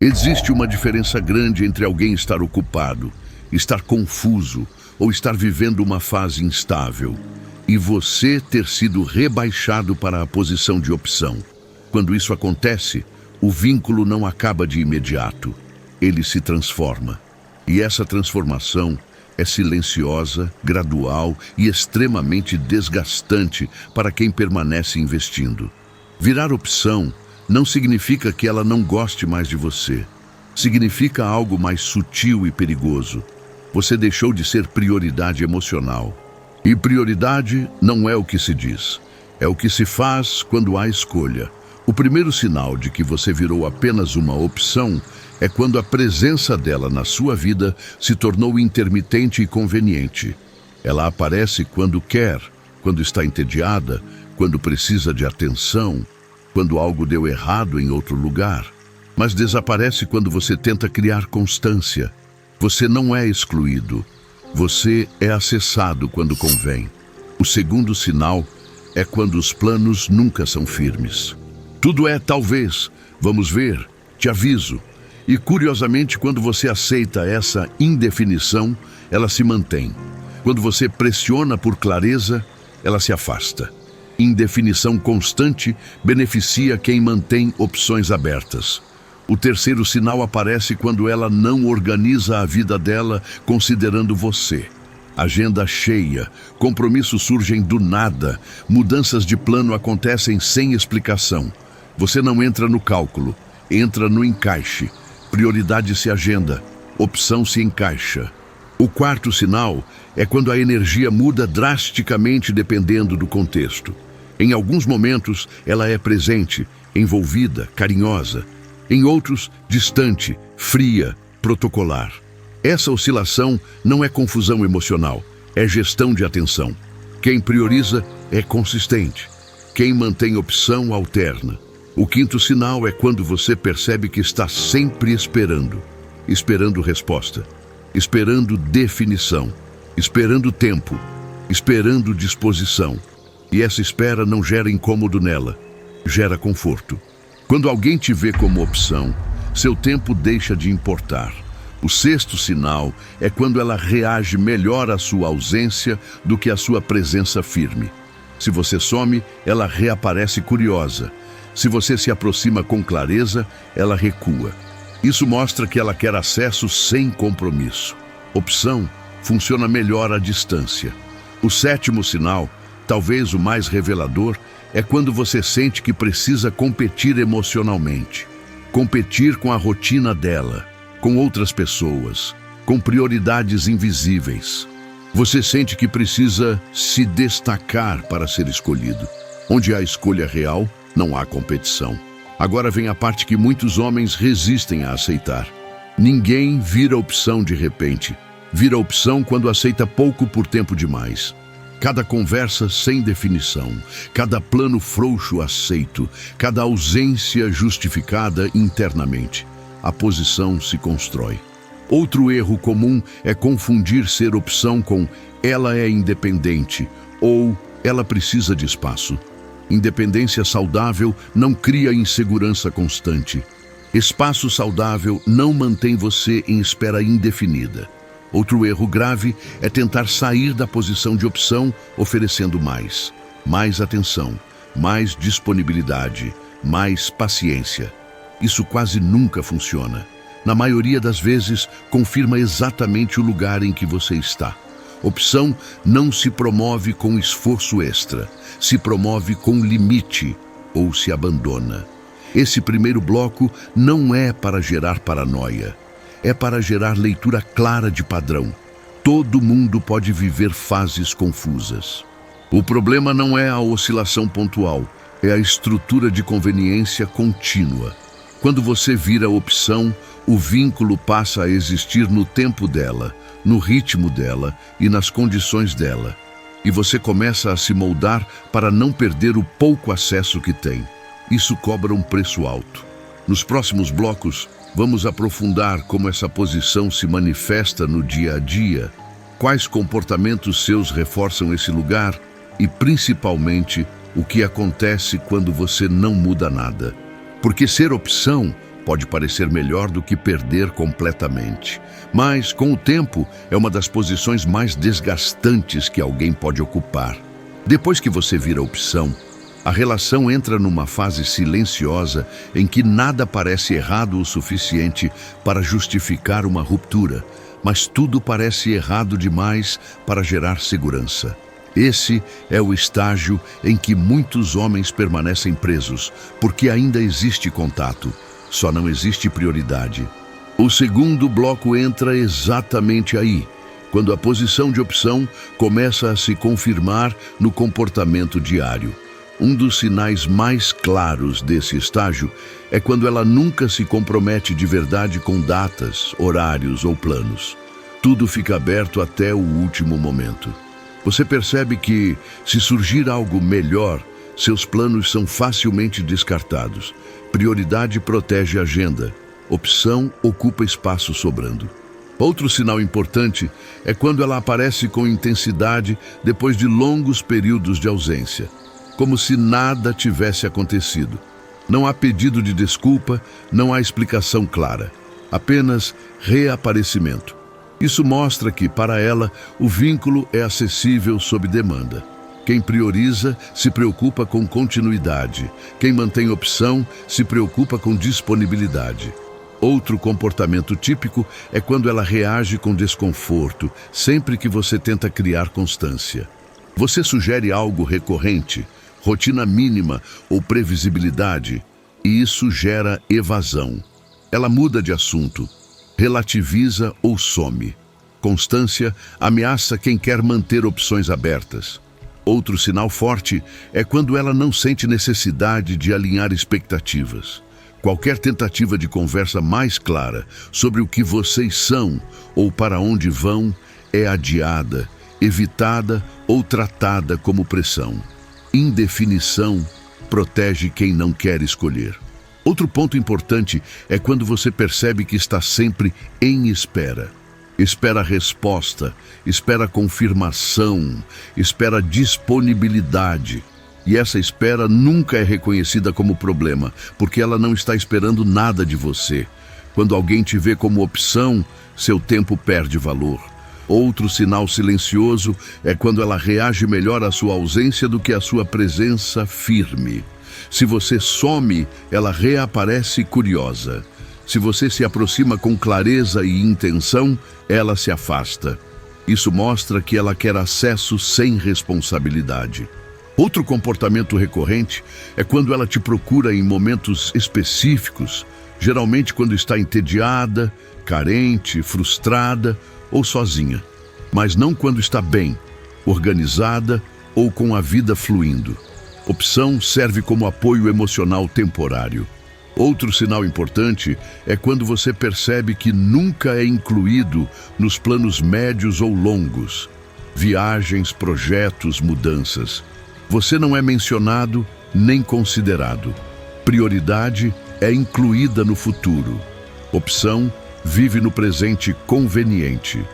Existe uma diferença grande entre alguém estar ocupado, estar confuso ou estar vivendo uma fase instável, e você ter sido rebaixado para a posição de opção. Quando isso acontece, o vínculo não acaba de imediato, ele se transforma. E essa transformação é silenciosa, gradual e extremamente desgastante para quem permanece investindo. Virar opção não significa que ela não goste mais de você. Significa algo mais sutil e perigoso. Você deixou de ser prioridade emocional. E prioridade não é o que se diz, é o que se faz quando há escolha. O primeiro sinal de que você virou apenas uma opção é quando a presença dela na sua vida se tornou intermitente e conveniente. Ela aparece quando quer, quando está entediada, quando precisa de atenção, quando algo deu errado em outro lugar. Mas desaparece quando você tenta criar constância. Você não é excluído. Você é acessado quando convém. O segundo sinal é quando os planos nunca são firmes. Tudo é talvez, vamos ver, te aviso. E curiosamente, quando você aceita essa indefinição, ela se mantém. Quando você pressiona por clareza, ela se afasta. Indefinição constante beneficia quem mantém opções abertas. O terceiro sinal aparece quando ela não organiza a vida dela considerando você. Agenda cheia, compromissos surgem do nada, mudanças de plano acontecem sem explicação. Você não entra no cálculo, entra no encaixe. Prioridade se agenda, opção se encaixa. O quarto sinal é quando a energia muda drasticamente dependendo do contexto. Em alguns momentos, ela é presente, envolvida, carinhosa. Em outros, distante, fria, protocolar. Essa oscilação não é confusão emocional, é gestão de atenção. Quem prioriza é consistente. Quem mantém opção alterna. O quinto sinal é quando você percebe que está sempre esperando. Esperando resposta, esperando definição, esperando tempo, esperando disposição. E essa espera não gera incômodo nela, gera conforto. Quando alguém te vê como opção, seu tempo deixa de importar. O sexto sinal é quando ela reage melhor à sua ausência do que à sua presença firme. Se você some, ela reaparece curiosa. Se você se aproxima com clareza, ela recua. Isso mostra que ela quer acesso sem compromisso. Opção funciona melhor à distância. O sétimo sinal, talvez o mais revelador, é quando você sente que precisa competir emocionalmente. Competir com a rotina dela, com outras pessoas, com prioridades invisíveis. Você sente que precisa se destacar para ser escolhido. Onde há escolha real, não há competição. Agora vem a parte que muitos homens resistem a aceitar. Ninguém vira opção de repente. Vira opção quando aceita pouco por tempo demais. Cada conversa sem definição, cada plano frouxo aceito, cada ausência justificada internamente. A posição se constrói. Outro erro comum é confundir ser opção com ela é independente ou ela precisa de espaço. Independência saudável não cria insegurança constante. Espaço saudável não mantém você em espera indefinida. Outro erro grave é tentar sair da posição de opção oferecendo mais. Mais atenção, mais disponibilidade, mais paciência. Isso quase nunca funciona. Na maioria das vezes, confirma exatamente o lugar em que você está. Opção não se promove com esforço extra, se promove com limite ou se abandona. Esse primeiro bloco não é para gerar paranoia. É para gerar leitura clara de padrão. Todo mundo pode viver fases confusas. O problema não é a oscilação pontual, é a estrutura de conveniência contínua. Quando você vira opção, o vínculo passa a existir no tempo dela, no ritmo dela e nas condições dela. E você começa a se moldar para não perder o pouco acesso que tem. Isso cobra um preço alto. Nos próximos blocos, vamos aprofundar como essa posição se manifesta no dia a dia, quais comportamentos seus reforçam esse lugar e, principalmente, o que acontece quando você não muda nada. Porque ser opção pode parecer melhor do que perder completamente. Mas, com o tempo, é uma das posições mais desgastantes que alguém pode ocupar. Depois que você vira opção, a relação entra numa fase silenciosa em que nada parece errado o suficiente para justificar uma ruptura, mas tudo parece errado demais para gerar segurança. Esse é o estágio em que muitos homens permanecem presos, porque ainda existe contato, só não existe prioridade. O segundo bloco entra exatamente aí, quando a posição de opção começa a se confirmar no comportamento diário. Um dos sinais mais claros desse estágio é quando ela nunca se compromete de verdade com datas, horários ou planos. Tudo fica aberto até o último momento. Você percebe que, se surgir algo melhor, seus planos são facilmente descartados. Prioridade protege a agenda. Opção ocupa espaço sobrando. Outro sinal importante é quando ela aparece com intensidade depois de longos períodos de ausência, como se nada tivesse acontecido. Não há pedido de desculpa, não há explicação clara, apenas reaparecimento. Isso mostra que, para ela, o vínculo é acessível sob demanda. Quem prioriza se preocupa com continuidade. Quem mantém opção se preocupa com disponibilidade. Outro comportamento típico é quando ela reage com desconforto, sempre que você tenta criar constância. Você sugere algo recorrente, rotina mínima ou previsibilidade, e isso gera evasão. Ela muda de assunto, relativiza ou some. Constância ameaça quem quer manter opções abertas. Outro sinal forte é quando ela não sente necessidade de alinhar expectativas. Qualquer tentativa de conversa mais clara sobre o que vocês são ou para onde vão é adiada, evitada ou tratada como pressão. Indefinição protege quem não quer escolher. Outro ponto importante é quando você percebe que está sempre em espera. Espera resposta, espera confirmação, espera disponibilidade. E essa espera nunca é reconhecida como problema, porque ela não está esperando nada de você. Quando alguém te vê como opção, seu tempo perde valor. Outro sinal silencioso é quando ela reage melhor à sua ausência do que à sua presença firme. Se você some, ela reaparece curiosa. Se você se aproxima com clareza e intenção, ela se afasta. Isso mostra que ela quer acesso sem responsabilidade. Outro comportamento recorrente é quando ela te procura em momentos específicos, geralmente quando está entediada, carente, frustrada ou sozinha, mas não quando está bem, organizada ou com a vida fluindo. Opção serve como apoio emocional temporário. Outro sinal importante é quando você percebe que nunca é incluído nos planos médios ou longos. Viagens, projetos, mudanças. Você não é mencionado nem considerado. Prioridade é incluída no futuro. Opção vive no presente conveniente.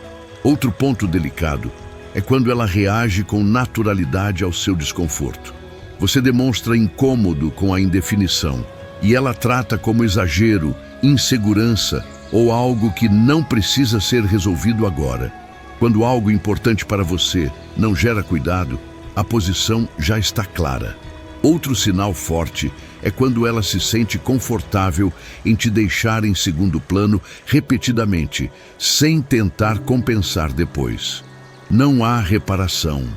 Outro ponto delicado é quando ela reage com naturalidade ao seu desconforto. Você demonstra incômodo com a indefinição e ela trata como exagero, insegurança ou algo que não precisa ser resolvido agora. Quando algo importante para você não gera cuidado, a posição já está clara. Outro sinal forte é quando ela se sente confortável em te deixar em segundo plano repetidamente, sem tentar compensar depois. Não há reparação,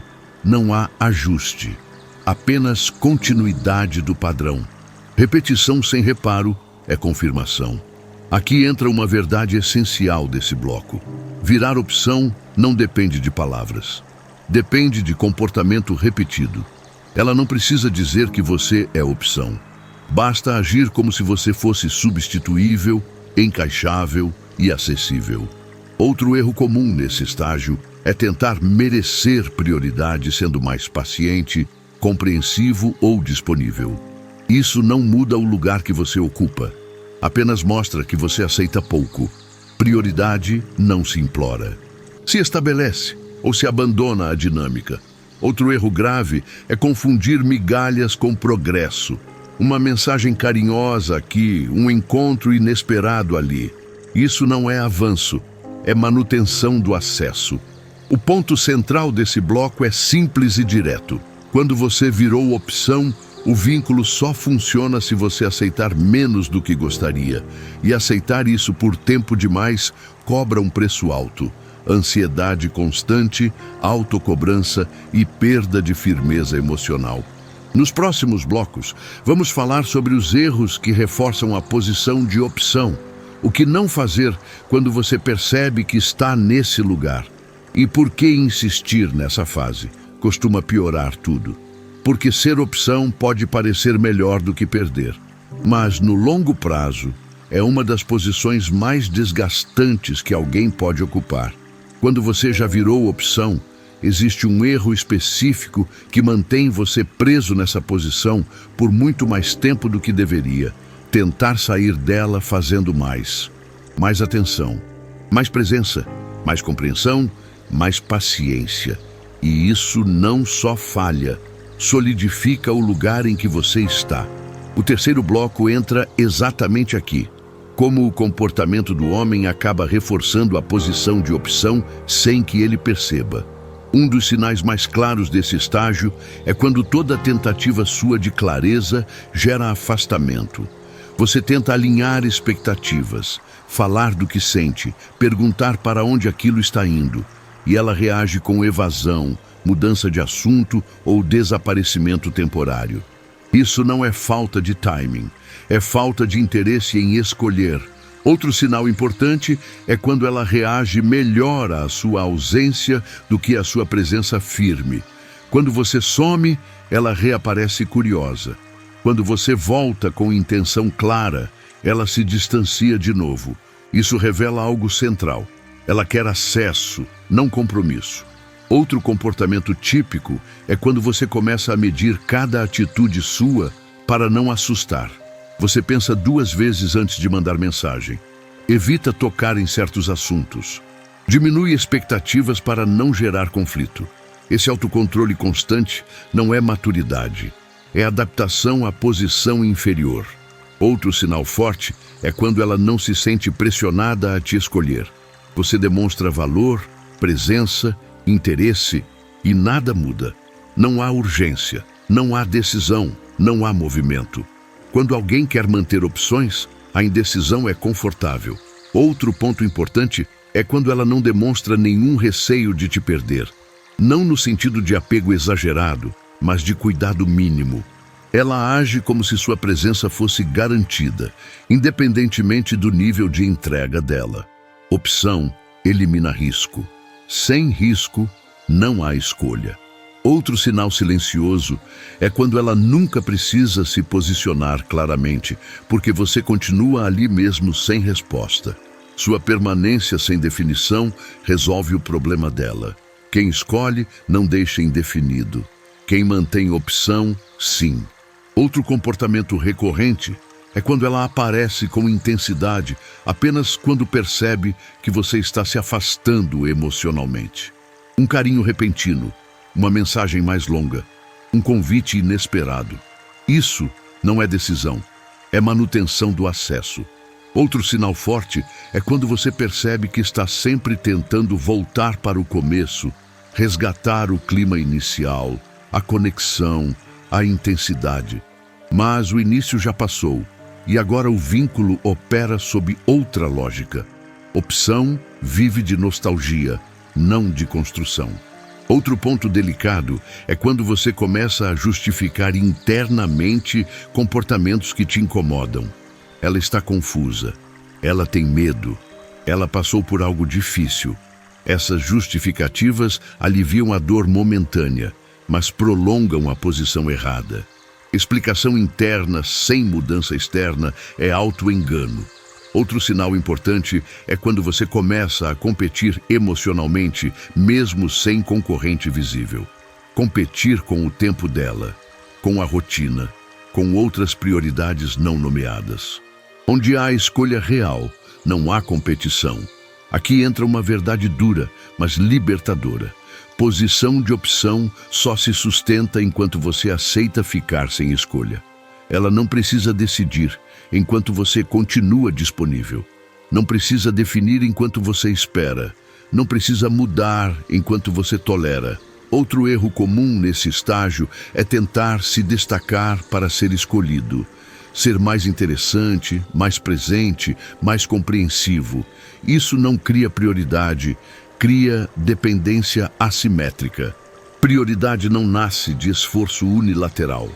não há ajuste. Apenas continuidade do padrão. Repetição sem reparo é confirmação. Aqui entra uma verdade essencial desse bloco. Virar opção não depende de palavras. Depende de comportamento repetido. Ela não precisa dizer que você é opção. Basta agir como se você fosse substituível, encaixável e acessível. Outro erro comum nesse estágio é tentar merecer prioridade sendo mais paciente, compreensivo ou disponível. Isso não muda o lugar que você ocupa, apenas mostra que você aceita pouco. Prioridade não se implora. Se estabelece ou se abandona a dinâmica. Outro erro grave é confundir migalhas com progresso. Uma mensagem carinhosa aqui, um encontro inesperado ali. Isso não é avanço, é manutenção do acesso. O ponto central desse bloco é simples e direto. Quando você virou opção, o vínculo só funciona se você aceitar menos do que gostaria. E aceitar isso por tempo demais cobra um preço alto. Ansiedade constante, autocobrança e perda de firmeza emocional. Nos próximos blocos, vamos falar sobre os erros que reforçam a posição de opção. O que não fazer quando você percebe que está nesse lugar. E por que insistir nessa fase? Costuma piorar tudo. Porque ser opção pode parecer melhor do que perder. Mas, no longo prazo, é uma das posições mais desgastantes que alguém pode ocupar. Quando você já virou opção, existe um erro específico que mantém você preso nessa posição por muito mais tempo do que deveria. Tentar sair dela fazendo mais. Mais atenção, mais presença, mais compreensão, mais paciência. E isso não só falha, solidifica o lugar em que você está. O terceiro bloco entra exatamente aqui. Como o comportamento do homem acaba reforçando a posição de opção sem que ele perceba. Um dos sinais mais claros desse estágio é quando toda tentativa sua de clareza gera afastamento. Você tenta alinhar expectativas, falar do que sente, perguntar para onde aquilo está indo. E ela reage com evasão, mudança de assunto ou desaparecimento temporário. Isso não é falta de timing, é falta de interesse em escolher. Outro sinal importante é quando ela reage melhor à sua ausência do que à sua presença firme. Quando você some, ela reaparece curiosa. Quando você volta com intenção clara, ela se distancia de novo. Isso revela algo central. Ela quer acesso, não compromisso. Outro comportamento típico é quando você começa a medir cada atitude sua para não assustar. Você pensa 2 vezes antes de mandar mensagem. Evita tocar em certos assuntos. Diminui expectativas para não gerar conflito. Esse autocontrole constante não é maturidade, é adaptação à posição inferior. Outro sinal forte é quando ela não se sente pressionada a te escolher. Você demonstra valor, presença, interesse e nada muda. Não há urgência, não há decisão, não há movimento. Quando alguém quer manter opções, a indecisão é confortável. Outro ponto importante é quando ela não demonstra nenhum receio de te perder. Não no sentido de apego exagerado, mas de cuidado mínimo. Ela age como se sua presença fosse garantida, independentemente do nível de entrega dela. Opção elimina risco. Sem risco, não há escolha. Outro sinal silencioso é quando ela nunca precisa se posicionar claramente, porque você continua ali mesmo sem resposta. Sua permanência sem definição resolve o problema dela. Quem escolhe não deixa indefinido. Quem mantém opção, sim. Outro comportamento recorrente é quando ela aparece com intensidade, apenas quando percebe que você está se afastando emocionalmente. Um carinho repentino, uma mensagem mais longa, um convite inesperado. Isso não é decisão, é manutenção do acesso. Outro sinal forte é quando você percebe que está sempre tentando voltar para o começo, resgatar o clima inicial, a conexão, a intensidade. Mas o início já passou. E agora o vínculo opera sob outra lógica. Opção vive de nostalgia, não de construção. Outro ponto delicado é quando você começa a justificar internamente comportamentos que te incomodam. Ela está confusa, ela tem medo, ela passou por algo difícil. Essas justificativas aliviam a dor momentânea, mas prolongam a posição errada. Explicação interna sem mudança externa é auto-engano. Outro sinal importante é quando você começa a competir emocionalmente, mesmo sem concorrente visível. Competir com o tempo dela, com a rotina, com outras prioridades não nomeadas. Onde há escolha real, não há competição. Aqui entra uma verdade dura, mas libertadora. Posição de opção só se sustenta enquanto você aceita ficar sem escolha. Ela não precisa decidir enquanto você continua disponível. Não precisa definir enquanto você espera. Não precisa mudar enquanto você tolera. Outro erro comum nesse estágio é tentar se destacar para ser escolhido. Ser mais interessante, mais presente, mais compreensivo. Isso não cria prioridade, cria dependência assimétrica. Prioridade não nasce de esforço unilateral.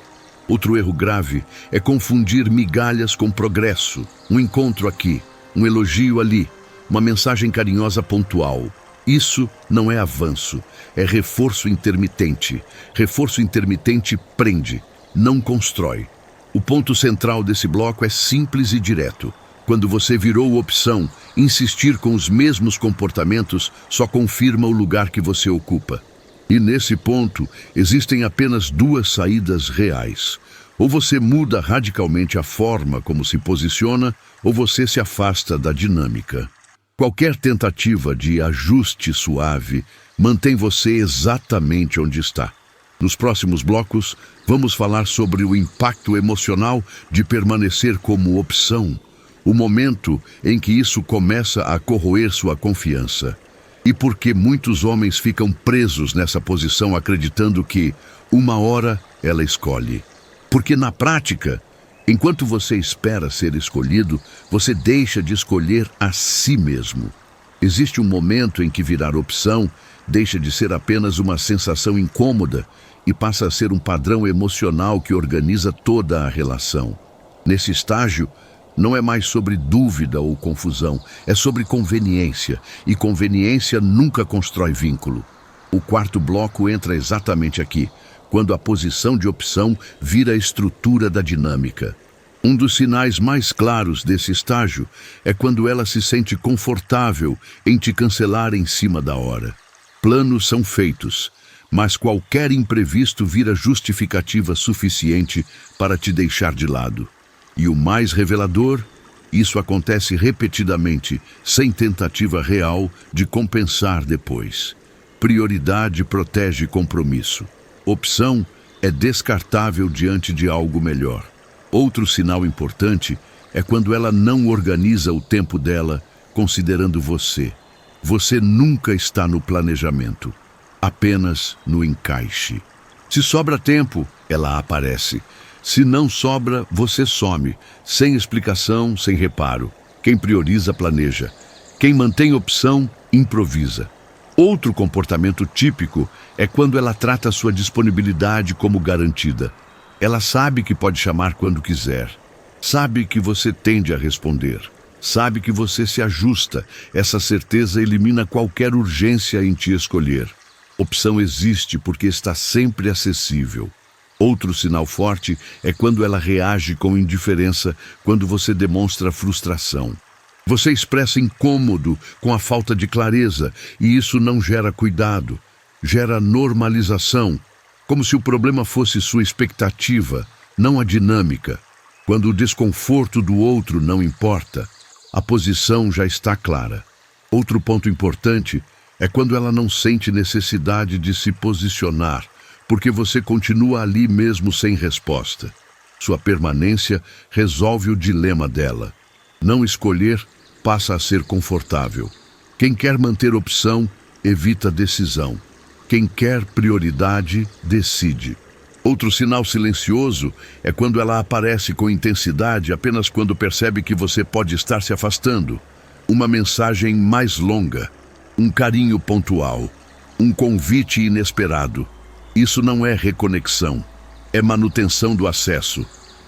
Outro erro grave é confundir migalhas com progresso. Um encontro aqui, um elogio ali, uma mensagem carinhosa pontual. Isso não é avanço, é reforço intermitente. Reforço intermitente prende, não constrói. O ponto central desse bloco é simples e direto. Quando você virou opção, insistir com os mesmos comportamentos só confirma o lugar que você ocupa. E nesse ponto, existem apenas duas saídas reais. Ou você muda radicalmente a forma como se posiciona, ou você se afasta da dinâmica. Qualquer tentativa de ajuste suave mantém você exatamente onde está. Nos próximos blocos, vamos falar sobre o impacto emocional de permanecer como opção, o momento em que isso começa a corroer sua confiança. E por que muitos homens ficam presos nessa posição acreditando que, uma hora, ela escolhe. Porque na prática, enquanto você espera ser escolhido, você deixa de escolher a si mesmo. Existe um momento em que virar opção deixa de ser apenas uma sensação incômoda e passa a ser um padrão emocional que organiza toda a relação. Nesse estágio, não é mais sobre dúvida ou confusão, é sobre conveniência, e conveniência nunca constrói vínculo. O quarto bloco entra exatamente aqui, quando a posição de opção vira a estrutura da dinâmica. Um dos sinais mais claros desse estágio é quando ela se sente confortável em te cancelar em cima da hora. Planos são feitos, mas qualquer imprevisto vira justificativa suficiente para te deixar de lado. E o mais revelador, isso acontece repetidamente, sem tentativa real de compensar depois. Prioridade protege compromisso. Opção é descartável diante de algo melhor. Outro sinal importante é quando ela não organiza o tempo dela, considerando você. Você nunca está no planejamento, apenas no encaixe. Se sobra tempo, ela aparece. Se não sobra, você some, sem explicação, sem reparo. Quem prioriza, planeja. Quem mantém opção, improvisa. Outro comportamento típico é quando ela trata sua disponibilidade como garantida. Ela sabe que pode chamar quando quiser. Sabe que você tende a responder. Sabe que você se ajusta. Essa certeza elimina qualquer urgência em te escolher. Opção existe porque está sempre acessível. Outro sinal forte é quando ela reage com indiferença, quando você demonstra frustração. Você expressa incômodo com a falta de clareza, e isso não gera cuidado, gera normalização, como se o problema fosse sua expectativa, não a dinâmica. Quando o desconforto do outro não importa, a posição já está clara. Outro ponto importante é quando ela não sente necessidade de se posicionar, porque você continua ali mesmo sem resposta. Sua permanência resolve o dilema dela. Não escolher passa a ser confortável. Quem quer manter opção, evita decisão. Quem quer prioridade, decide. Outro sinal silencioso é quando ela aparece com intensidade apenas quando percebe que você pode estar se afastando. Uma mensagem mais longa, um carinho pontual, um convite inesperado. Isso não é reconexão, é manutenção do acesso.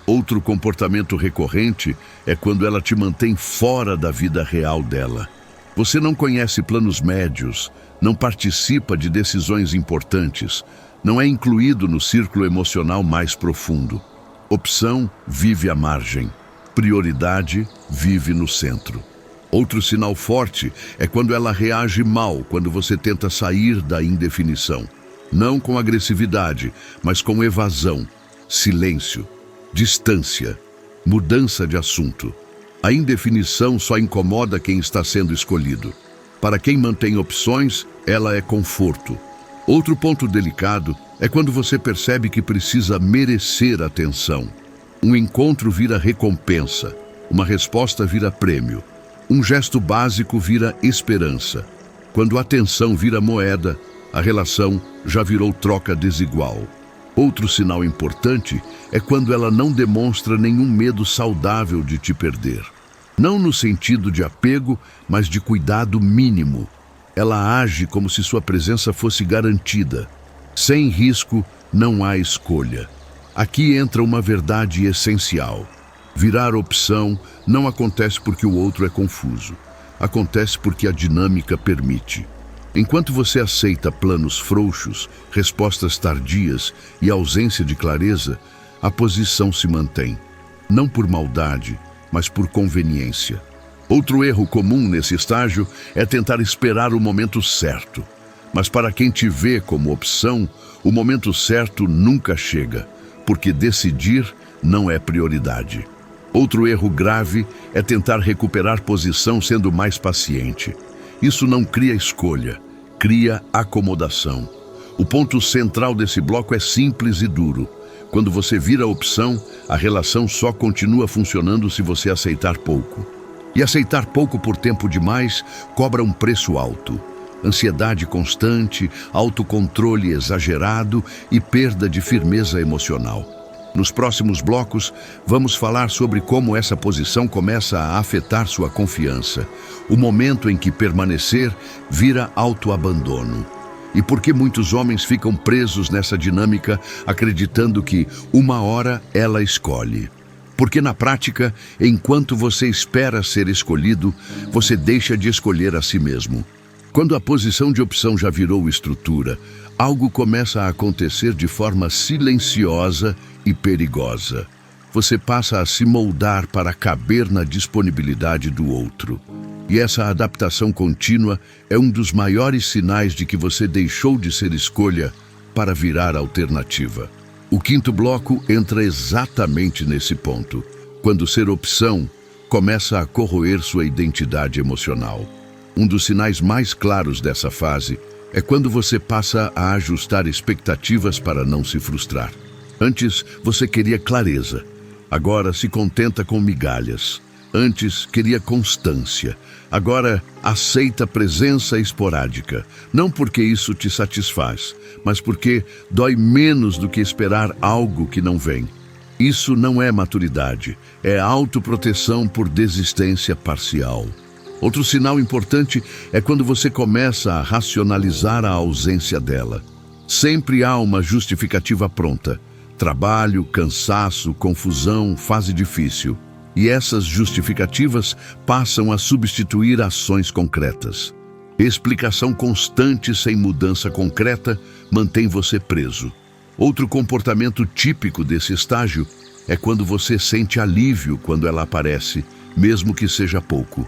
Outro comportamento recorrente é quando ela te mantém fora da vida real dela. Você não conhece planos médios, não participa de decisões importantes, não é incluído no círculo emocional mais profundo. Opção vive à margem, prioridade vive no centro. Outro sinal forte é quando ela reage mal quando você tenta sair da indefinição. Não com agressividade, mas com evasão, silêncio, distância, mudança de assunto. A indefinição só incomoda quem está sendo escolhido. Para quem mantém opções, ela é conforto. Outro ponto delicado é quando você percebe que precisa merecer atenção. Um encontro vira recompensa, uma resposta vira prêmio, um gesto básico vira esperança. Quando a atenção vira moeda, a relação já virou troca desigual. Outro sinal importante é quando ela não demonstra nenhum medo saudável de te perder. Não no sentido de apego, mas de cuidado mínimo. Ela age como se sua presença fosse garantida. Sem risco, não há escolha. Aqui entra uma verdade essencial. Virar opção não acontece porque o outro é confuso. Acontece porque a dinâmica permite. Enquanto você aceita planos frouxos, respostas tardias e ausência de clareza, a posição se mantém. Não por maldade, mas por conveniência. Outro erro comum nesse estágio é tentar esperar o momento certo. Mas para quem te vê como opção, o momento certo nunca chega, porque decidir não é prioridade. Outro erro grave é tentar recuperar posição sendo mais paciente. Isso não cria escolha, cria acomodação. O ponto central desse bloco é simples e duro. Quando você vira opção, a relação só continua funcionando se você aceitar pouco. E aceitar pouco por tempo demais cobra um preço alto. Ansiedade constante, autocontrole exagerado e perda de firmeza emocional. Nos próximos blocos, vamos falar sobre como essa posição começa a afetar sua confiança, o momento em que permanecer vira autoabandono. E por que muitos homens ficam presos nessa dinâmica, acreditando que uma hora ela escolhe. Porque na prática, enquanto você espera ser escolhido, você deixa de escolher a si mesmo. Quando a posição de opção já virou estrutura, algo começa a acontecer de forma silenciosa e perigosa. Você passa a se moldar para caber na disponibilidade do outro. E essa adaptação contínua é um dos maiores sinais de que você deixou de ser escolha para virar alternativa. O quinto bloco entra exatamente nesse ponto, quando ser opção começa a corroer sua identidade emocional. Um dos sinais mais claros dessa fase é quando você passa a ajustar expectativas para não se frustrar. Antes, você queria clareza. Agora se contenta com migalhas. Antes, queria constância. Agora, aceita presença esporádica. Não porque isso te satisfaz, mas porque dói menos do que esperar algo que não vem. Isso não é maturidade, é autoproteção por desistência parcial. Outro sinal importante é quando você começa a racionalizar a ausência dela. Sempre há uma justificativa pronta. Trabalho, cansaço, confusão, fase difícil. E essas justificativas passam a substituir ações concretas. Explicação constante sem mudança concreta mantém você preso. Outro comportamento típico desse estágio é quando você sente alívio quando ela aparece, mesmo que seja pouco.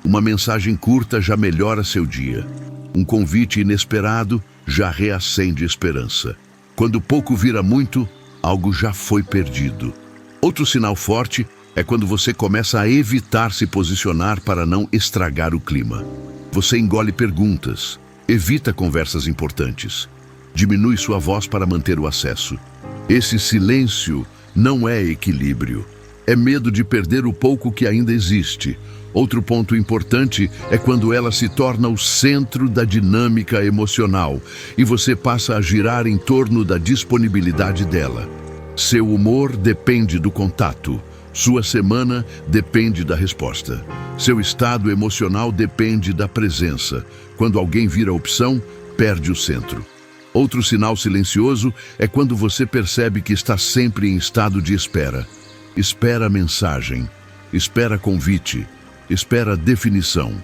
Uma mensagem curta já melhora seu dia. Um convite inesperado já reacende esperança. Quando pouco vira muito, algo já foi perdido. Outro sinal forte é quando você começa a evitar se posicionar para não estragar o clima. Você engole perguntas, evita conversas importantes, diminui sua voz para manter o acesso. Esse silêncio não é equilíbrio, é medo de perder o pouco que ainda existe. Outro ponto importante é quando ela se torna o centro da dinâmica emocional e você passa a girar em torno da disponibilidade dela. Seu humor depende do contato. Sua semana depende da resposta. Seu estado emocional depende da presença. Quando alguém vira opção, perde o centro. Outro sinal silencioso é quando você percebe que está sempre em estado de espera. Espera mensagem, espera convite, espera definição.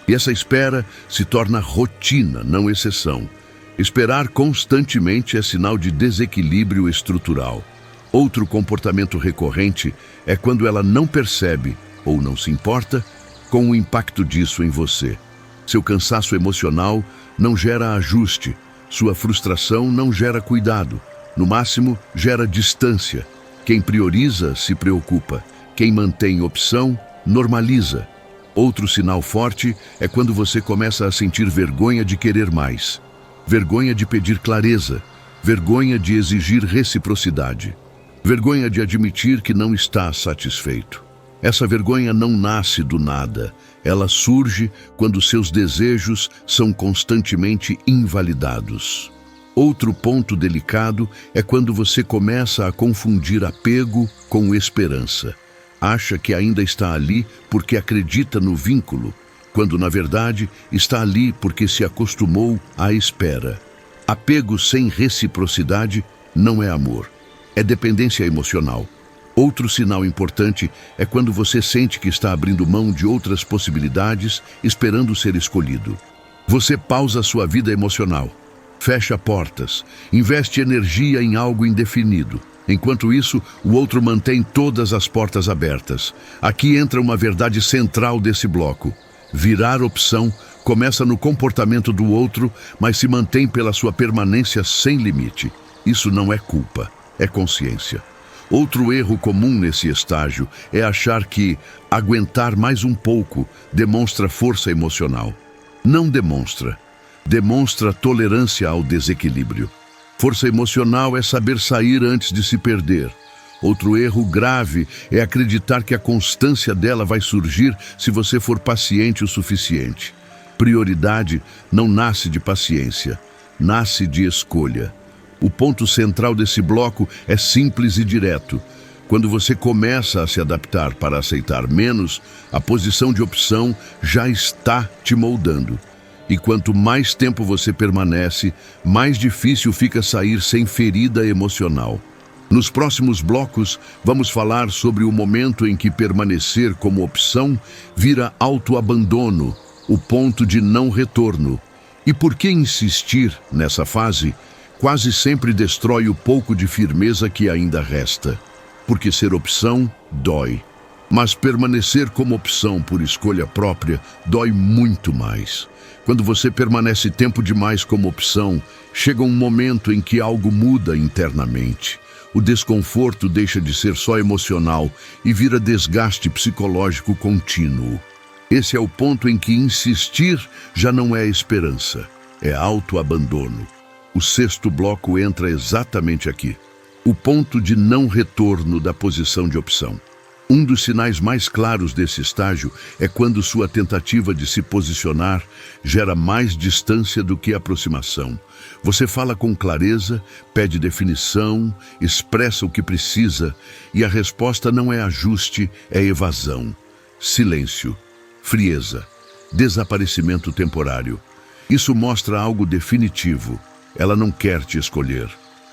E essa espera se torna rotina, não exceção. Esperar constantemente é sinal de desequilíbrio estrutural. Outro comportamento recorrente é quando ela não percebe ou não se importa com o impacto disso em você. Seu cansaço emocional não gera ajuste, sua frustração não gera cuidado, no máximo gera distância. Quem prioriza se preocupa, quem mantém opção normaliza. Outro sinal forte é quando você começa a sentir vergonha de querer mais, vergonha de pedir clareza, vergonha de exigir reciprocidade. Vergonha de admitir que não está satisfeito. Essa vergonha não nasce do nada. Ela surge quando seus desejos são constantemente invalidados. Outro ponto delicado é quando você começa a confundir apego com esperança. Acha que ainda está ali porque acredita no vínculo, quando na verdade está ali porque se acostumou à espera. Apego sem reciprocidade não é amor, é dependência emocional. Outro sinal importante é quando você sente que está abrindo mão de outras possibilidades, esperando ser escolhido. Você pausa sua vida emocional, fecha portas, investe energia em algo indefinido. Enquanto isso, o outro mantém todas as portas abertas. Aqui entra uma verdade central desse bloco. Virar opção começa no comportamento do outro, mas se mantém pela sua permanência sem limite. Isso não é culpa, é consciência. Outro erro comum nesse estágio é achar que aguentar mais um pouco demonstra força emocional. Não demonstra. Demonstra tolerância ao desequilíbrio. Força emocional é saber sair antes de se perder. Outro erro grave é acreditar que a constância dela vai surgir se você for paciente o suficiente. Prioridade não nasce de paciência, nasce de escolha. O ponto central desse bloco é simples e direto. Quando você começa a se adaptar para aceitar menos, a posição de opção já está te moldando. E quanto mais tempo você permanece, mais difícil fica sair sem ferida emocional. Nos próximos blocos, vamos falar sobre o momento em que permanecer como opção vira autoabandono, o ponto de não retorno. E por que insistir nessa fase quase sempre destrói o pouco de firmeza que ainda resta. Porque ser opção dói. Mas permanecer como opção por escolha própria dói muito mais. Quando você permanece tempo demais como opção, chega um momento em que algo muda internamente. O desconforto deixa de ser só emocional e vira desgaste psicológico contínuo. Esse é o ponto em que insistir já não é esperança, é autoabandono. O sexto bloco entra exatamente aqui. O ponto de não retorno da posição de opção. Um dos sinais mais claros desse estágio é quando sua tentativa de se posicionar gera mais distância do que aproximação. Você fala com clareza, pede definição, expressa o que precisa e a resposta não é ajuste, é evasão. Silêncio, frieza, desaparecimento temporário. Isso mostra algo definitivo. Ela não quer te escolher.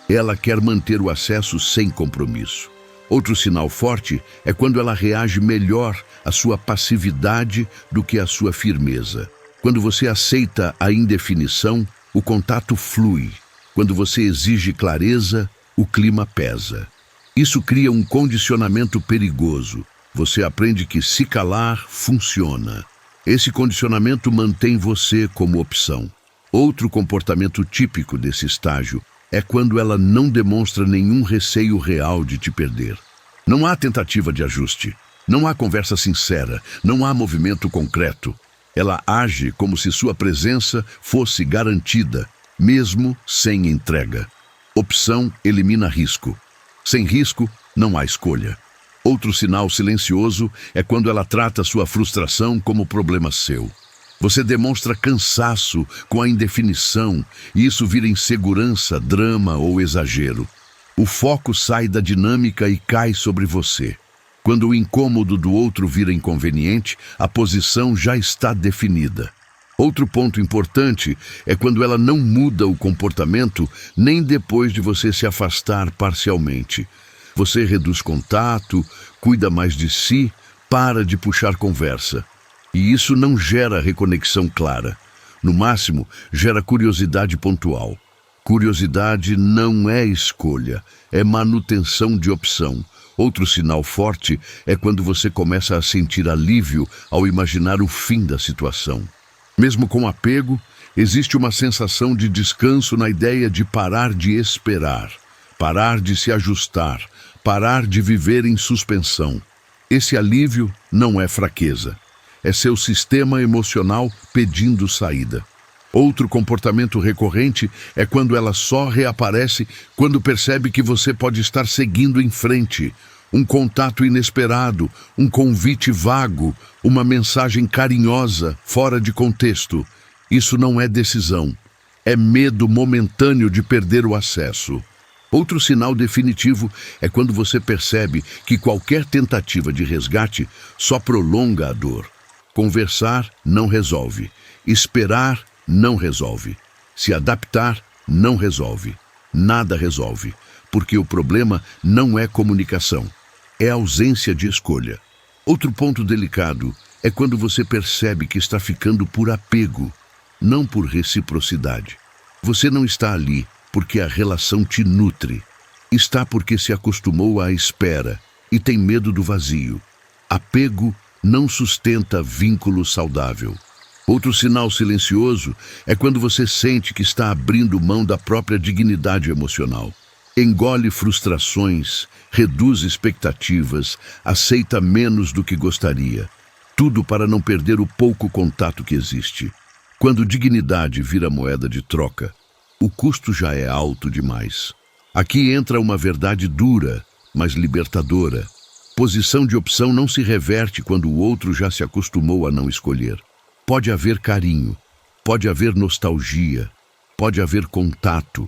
Ela quer manter o acesso sem compromisso. Outro sinal forte é quando ela reage melhor à sua passividade do que à sua firmeza. Quando você aceita a indefinição, o contato flui. Quando você exige clareza, o clima pesa. Isso cria um condicionamento perigoso. Você aprende que se calar, funciona. Esse condicionamento mantém você como opção. Outro comportamento típico desse estágio é quando ela não demonstra nenhum receio real de te perder. Não há tentativa de ajuste, não há conversa sincera, não há movimento concreto. Ela age como se sua presença fosse garantida, mesmo sem entrega. Opção elimina risco. Sem risco, não há escolha. Outro sinal silencioso é quando ela trata sua frustração como problema seu. Você demonstra cansaço com a indefinição e isso vira insegurança, drama ou exagero. O foco sai da dinâmica e cai sobre você. Quando o incômodo do outro vira inconveniente, a posição já está definida. Outro ponto importante é quando ela não muda o comportamento nem depois de você se afastar parcialmente. Você reduz contato, cuida mais de si, para de puxar conversa. E isso não gera reconexão clara. No máximo, gera curiosidade pontual. Curiosidade não é escolha, é manutenção de opção. Outro sinal forte é quando você começa a sentir alívio ao imaginar o fim da situação. Mesmo com apego, existe uma sensação de descanso na ideia de parar de esperar, parar de se ajustar, parar de viver em suspensão. Esse alívio não é fraqueza. É seu sistema emocional pedindo saída. Outro comportamento recorrente é quando ela só reaparece quando percebe que você pode estar seguindo em frente. Um contato inesperado, um convite vago, uma mensagem carinhosa, fora de contexto. Isso não é decisão. É medo momentâneo de perder o acesso. Outro sinal definitivo é quando você percebe que qualquer tentativa de resgate só prolonga a dor. Conversar não resolve. Esperar não resolve. Se adaptar não resolve. Nada resolve, porque o problema não é comunicação, é ausência de escolha. Outro ponto delicado é quando você percebe que está ficando por apego, não por reciprocidade. Você não está ali porque a relação te nutre. Está porque se acostumou à espera e tem medo do vazio. Apego não sustenta vínculo saudável. Outro sinal silencioso é quando você sente que está abrindo mão da própria dignidade emocional. Engole frustrações, reduz expectativas, aceita menos do que gostaria. Tudo para não perder o pouco contato que existe. Quando dignidade vira moeda de troca, o custo já é alto demais. Aqui entra uma verdade dura, mas libertadora. Posição de opção não se reverte quando o outro já se acostumou a não escolher. Pode haver carinho, pode haver nostalgia, pode haver contato,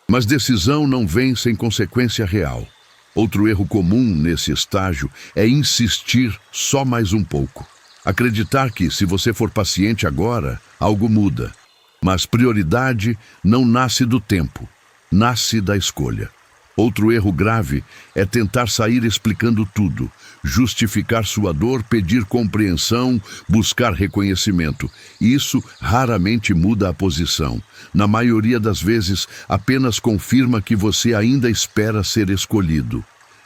mas decisão não vem sem consequência real. Outro erro comum nesse estágio é insistir só mais um pouco. Acreditar que, se você for paciente agora, algo muda. Mas prioridade não nasce do tempo, nasce da escolha. Outro erro grave é tentar sair explicando tudo, justificar sua dor, pedir compreensão, buscar reconhecimento. Isso raramente muda a posição. Na maioria das vezes, apenas confirma que você ainda espera ser escolhido.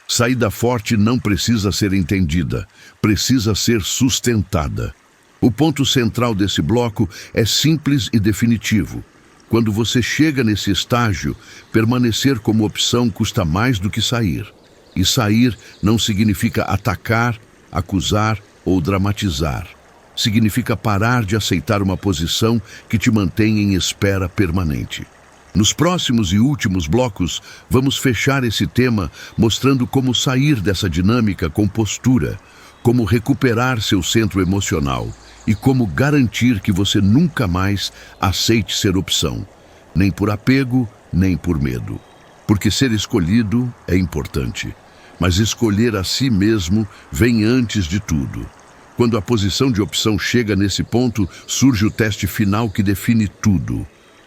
Saída forte não precisa ser entendida, precisa ser sustentada. O ponto central desse bloco é simples e definitivo. Quando você chega nesse estágio, permanecer como opção custa mais do que sair. E sair não significa atacar, acusar ou dramatizar. Significa parar de aceitar uma posição que te mantém em espera permanente. Nos próximos e últimos blocos, vamos fechar esse tema mostrando como sair dessa dinâmica com postura, como recuperar seu centro emocional e como garantir que você nunca mais aceite ser opção, nem por apego, nem por medo. Porque ser escolhido é importante, mas escolher a si mesmo vem antes de tudo. Quando a posição de opção chega nesse ponto, surge o teste final que define tudo.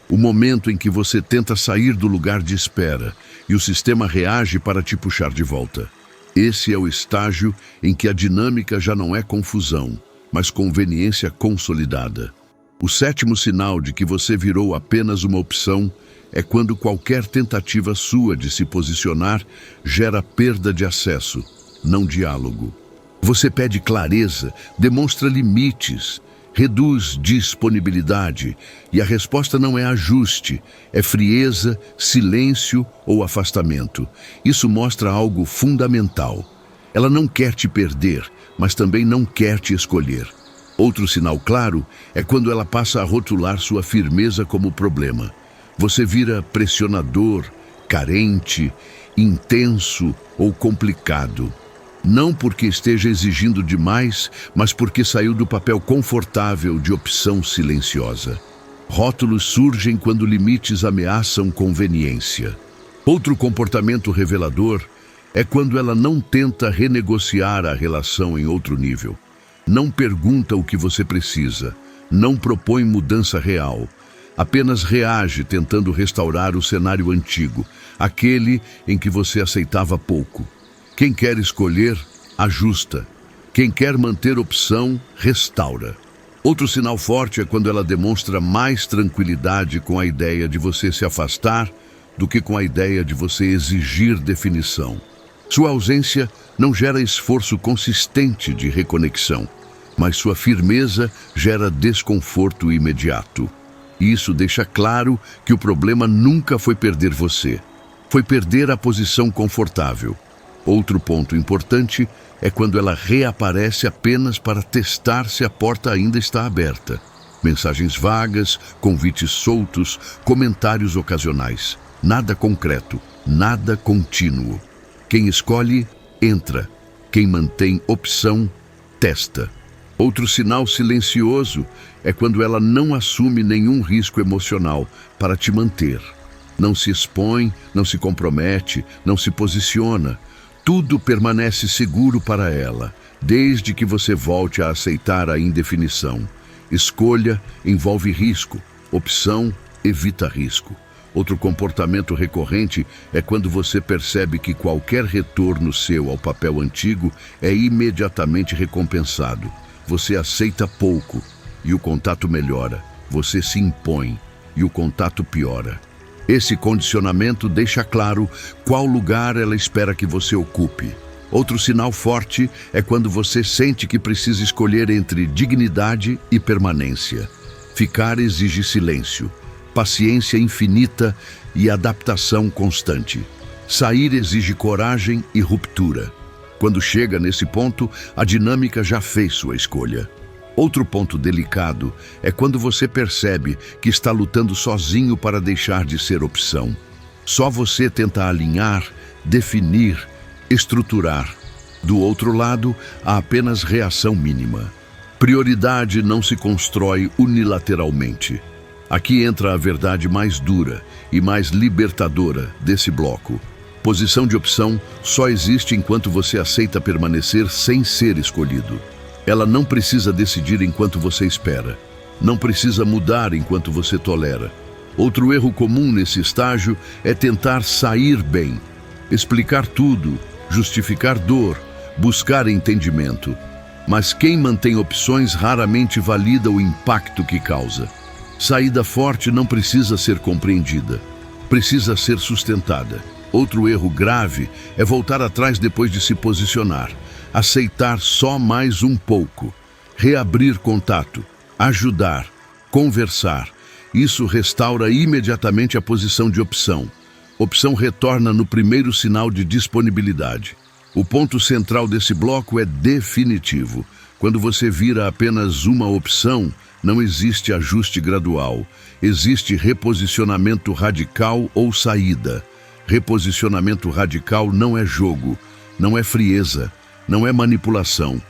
O momento em que você tenta sair do lugar de espera e o sistema reage para te puxar de volta. Esse é o estágio em que a dinâmica já não é confusão, mas conveniência consolidada. O sétimo sinal de que você virou apenas uma opção é quando qualquer tentativa sua de se posicionar gera perda de acesso, não diálogo. Você pede clareza, demonstra limites, reduz disponibilidade, e a resposta não é ajuste, é frieza, silêncio ou afastamento. Isso mostra algo fundamental. Ela não quer te perder, mas também não quer te escolher. Outro sinal claro é quando ela passa a rotular sua firmeza como problema. Você vira pressionador, carente, intenso ou complicado. Não porque esteja exigindo demais, mas porque saiu do papel confortável de opção silenciosa. Rótulos surgem quando limites ameaçam conveniência. Outro comportamento revelador é quando ela não tenta renegociar a relação em outro nível. Não pergunta o que você precisa, não propõe mudança real. Apenas reage tentando restaurar o cenário antigo, aquele em que você aceitava pouco. Quem quer escolher, ajusta. Quem quer manter opção, restaura. Outro sinal forte é quando ela demonstra mais tranquilidade com a ideia de você se afastar do que com a ideia de você exigir definição. Sua ausência não gera esforço consistente de reconexão, mas sua firmeza gera desconforto imediato. E isso deixa claro que o problema nunca foi perder você, foi perder a posição confortável. Outro ponto importante é quando ela reaparece apenas para testar se a porta ainda está aberta. Mensagens vagas, convites soltos, comentários ocasionais. Nada concreto, nada contínuo. Quem escolhe, entra. Quem mantém opção, testa. Outro sinal silencioso é quando ela não assume nenhum risco emocional para te manter. Não se expõe, não se compromete, não se posiciona. Tudo permanece seguro para ela, desde que você volte a aceitar a indefinição. Escolha envolve risco, opção evita risco. Outro comportamento recorrente é quando você percebe que qualquer retorno seu ao papel antigo é imediatamente recompensado. Você aceita pouco e o contato melhora. Você se impõe e o contato piora. Esse condicionamento deixa claro qual lugar ela espera que você ocupe. Outro sinal forte é quando você sente que precisa escolher entre dignidade e permanência. Ficar exige silêncio, paciência infinita e adaptação constante. Sair exige coragem e ruptura. Quando chega nesse ponto, a dinâmica já fez sua escolha. Outro ponto delicado é quando você percebe que está lutando sozinho para deixar de ser opção. Só você tenta alinhar, definir, estruturar. Do outro lado, há apenas reação mínima. Prioridade não se constrói unilateralmente. Aqui entra a verdade mais dura e mais libertadora desse bloco. Posição de opção só existe enquanto você aceita permanecer sem ser escolhido. Ela não precisa decidir enquanto você espera. Não precisa mudar enquanto você tolera. Outro erro comum nesse estágio é tentar sair bem. Explicar tudo, justificar dor, buscar entendimento. Mas quem mantém opções raramente valida o impacto que causa. Saída forte não precisa ser compreendida. Precisa ser sustentada. Outro erro grave é voltar atrás depois de se posicionar. Aceitar só mais um pouco, reabrir contato, ajudar, conversar. Isso restaura imediatamente a posição de opção. Opção retorna no primeiro sinal de disponibilidade. O ponto central desse bloco é definitivo. Quando você vira apenas uma opção, não existe ajuste gradual. Existe reposicionamento radical ou saída. Reposicionamento radical não é jogo, não é frieza. Não é manipulação,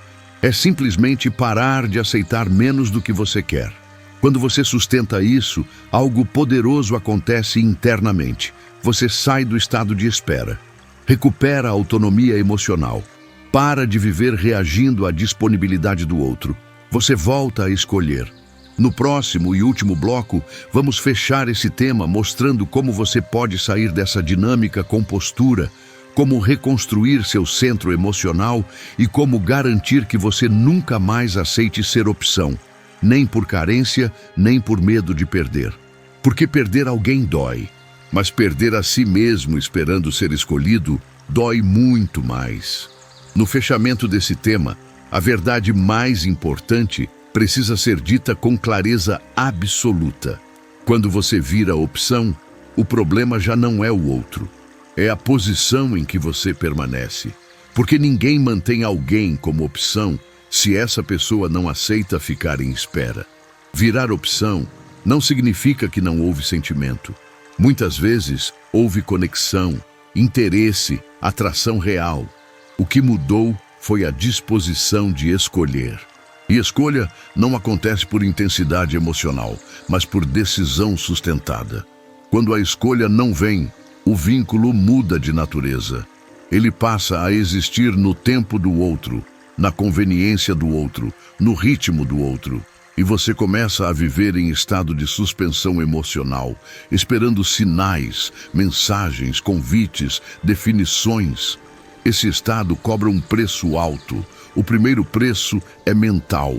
é simplesmente parar de aceitar menos do que você quer. Quando você sustenta isso, algo poderoso acontece internamente. Você sai do estado de espera, recupera a autonomia emocional, para de viver reagindo à disponibilidade do outro. Você volta a escolher. No próximo e último bloco, vamos fechar esse tema mostrando como você pode sair dessa dinâmica com postura, como reconstruir seu centro emocional e como garantir que você nunca mais aceite ser opção, nem por carência, nem por medo de perder. Porque perder alguém dói, mas perder a si mesmo esperando ser escolhido dói muito mais. No fechamento desse tema, a verdade mais importante precisa ser dita com clareza absoluta. Quando você vira opção, o problema já não é o outro. É a posição em que você permanece. Porque ninguém mantém alguém como opção se essa pessoa não aceita ficar em espera. Virar opção não significa que não houve sentimento. Muitas vezes houve conexão, interesse, atração real. O que mudou foi a disposição de escolher. E escolha não acontece por intensidade emocional, mas por decisão sustentada. Quando a escolha não vem, o vínculo muda de natureza. Ele passa a existir no tempo do outro, na conveniência do outro, no ritmo do outro. E você começa a viver em estado de suspensão emocional, esperando sinais, mensagens, convites, definições. Esse estado cobra um preço alto. O primeiro preço é mental.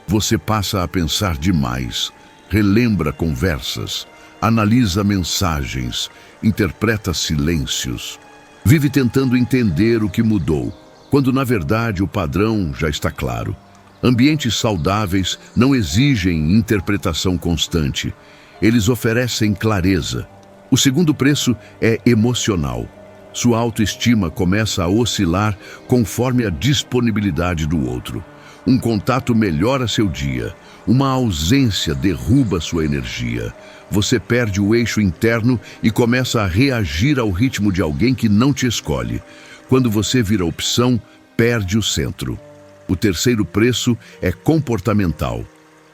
Você passa a pensar demais, relembra conversas, analisa mensagens, interpreta silêncios. Vive tentando entender o que mudou, quando na verdade o padrão já está claro. Ambientes saudáveis não exigem interpretação constante. Eles oferecem clareza. O segundo preço é emocional. Sua autoestima começa a oscilar conforme a disponibilidade do outro. Um contato melhora seu dia. Uma ausência derruba sua energia. Você perde o eixo interno e começa a reagir ao ritmo de alguém que não te escolhe. Quando você vira opção, perde o centro. O terceiro preço é comportamental.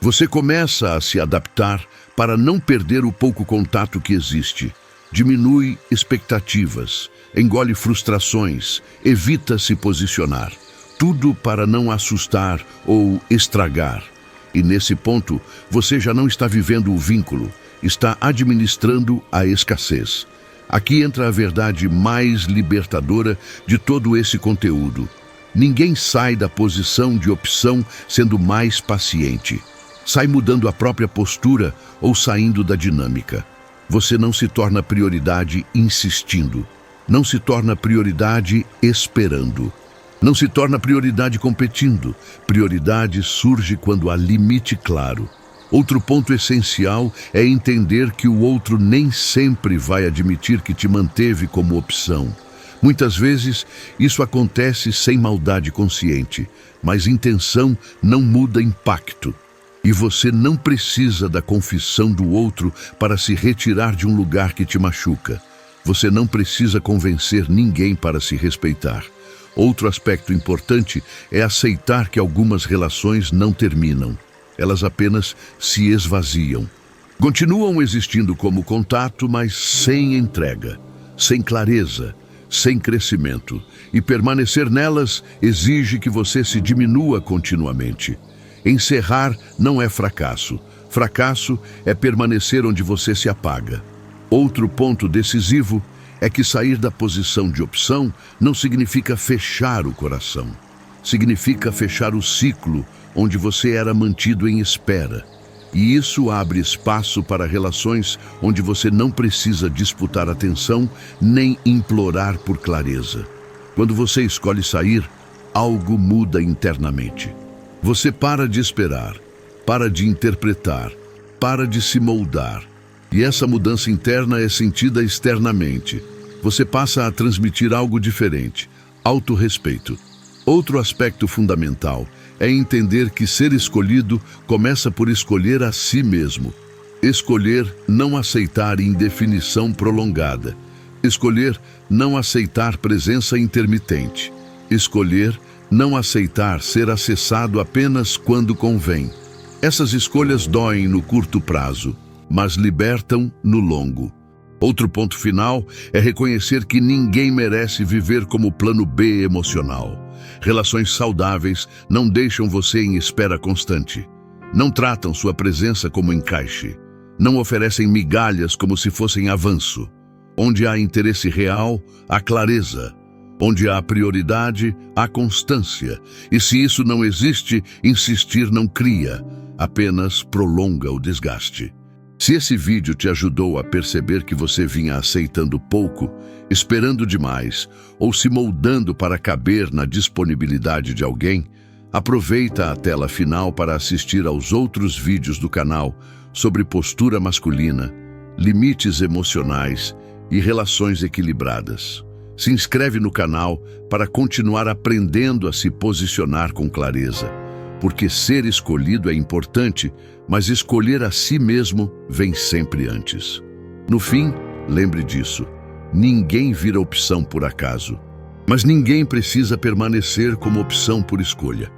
Você começa a se adaptar para não perder o pouco contato que existe. Diminui expectativas, engole frustrações, evita se posicionar. Tudo para não assustar ou estragar. E nesse ponto, você já não está vivendo o vínculo, está administrando a escassez. Aqui entra a verdade mais libertadora de todo esse conteúdo. Ninguém sai da posição de opção sendo mais paciente. Sai mudando a própria postura ou saindo da dinâmica. Você não se torna prioridade insistindo. Não se torna prioridade esperando. Não se torna prioridade competindo. Prioridade surge quando há limite claro. Outro ponto essencial é entender que o outro nem sempre vai admitir que te manteve como opção. Muitas vezes, isso acontece sem maldade consciente, mas intenção não muda impacto. E você não precisa da confissão do outro para se retirar de um lugar que te machuca. Você não precisa convencer ninguém para se respeitar. Outro aspecto importante é aceitar que algumas relações não terminam. Elas apenas se esvaziam. Continuam existindo como contato, mas sem entrega, sem clareza, sem crescimento. E permanecer nelas exige que você se diminua continuamente. Encerrar não é fracasso. Fracasso é permanecer onde você se apaga. Outro ponto decisivo é que sair da posição de opção não significa fechar o coração. Significa fechar o ciclo onde você era mantido em espera. E isso abre espaço para relações onde você não precisa disputar atenção nem implorar por clareza. Quando você escolhe sair, algo muda internamente. Você para de esperar, para de interpretar, para de se moldar. E essa mudança interna é sentida externamente. Você passa a transmitir algo diferente, autorrespeito. Outro aspecto fundamental é entender que ser escolhido começa por escolher a si mesmo. Escolher não aceitar indefinição prolongada. Escolher não aceitar presença intermitente. Escolher não aceitar ser acessado apenas quando convém. Essas escolhas doem no curto prazo, mas libertam no longo. Outro ponto final é reconhecer que ninguém merece viver como plano B emocional. Relações saudáveis não deixam você em espera constante. Não tratam sua presença como encaixe. Não oferecem migalhas como se fossem avanço. Onde há interesse real, há clareza. Onde há prioridade, há constância. E se isso não existe, insistir não cria, apenas prolonga o desgaste. Se esse vídeo te ajudou a perceber que você vinha aceitando pouco, esperando demais ou se moldando para caber na disponibilidade de alguém, aproveita a tela final para assistir aos outros vídeos do canal sobre postura masculina, limites emocionais e relações equilibradas. Se inscreve no canal para continuar aprendendo a se posicionar com clareza, porque ser escolhido é importante, mas escolher a si mesmo vem sempre antes. No fim, lembre disso, ninguém vira opção por acaso, mas ninguém precisa permanecer como opção por escolha.